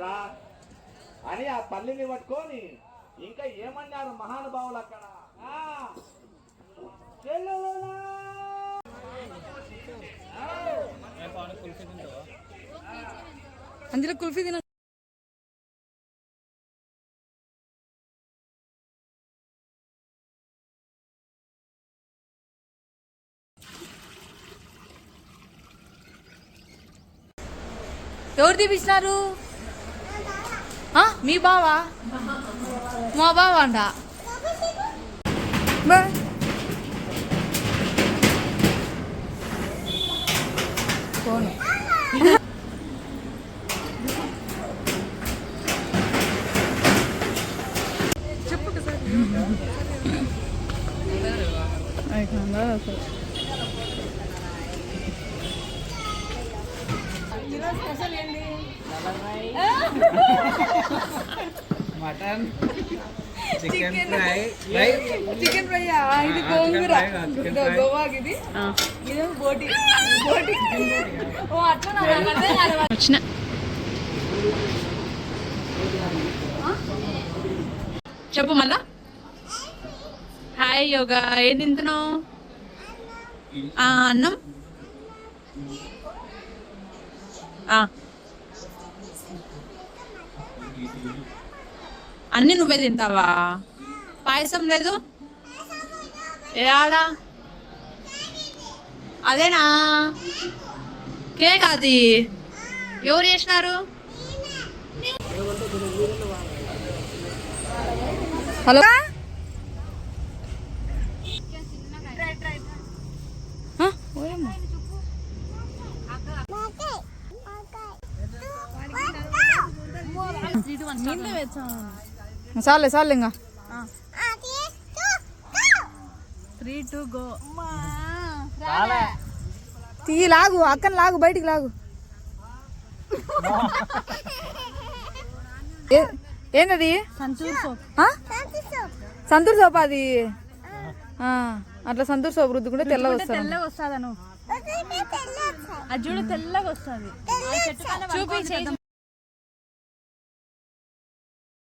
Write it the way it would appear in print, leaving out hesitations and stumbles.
కదరా అని ఆ తల్లిని పట్టుకొని ఇంకా ఏమన్నారు మహానుభావులు అక్కడ. అందులో కుల్ఫీ తిన. ఎవరు తీపిచ్చినారు? మీ బావా? మా బావా అంట. ఫోన్ చెప్పు సార్. స్పెషల్ ఏంటి? Mutton, chicken fry. Chicken fry. ఇది గోంగూర గోవాకి. ఇది ఇదే బోటి. ఓ అట్లా వచ్చిన. చెప్పు మళ్ళా. హాయ్ యోగా. ఏం తింటున్నావు? అన్నం. అన్నీ నువ్వే తింటావా? పాయసం లేదు? ఏడా? అదేనా కేక్? అది ఎవరు చేసినారు? హలో చాలే చాలే ఇంకా 3 2 గో. తీయి, లాగు అక్కని, లాగు బయటికి లాగు. ఏంటది? సంతూర్ సోప్. అది అట్లా సంతూర్ సోప్ రుద్దుకుంటే తెల్లగా వస్తుంది. అది చూడ తెల్లగా వస్తుంది. చూపించే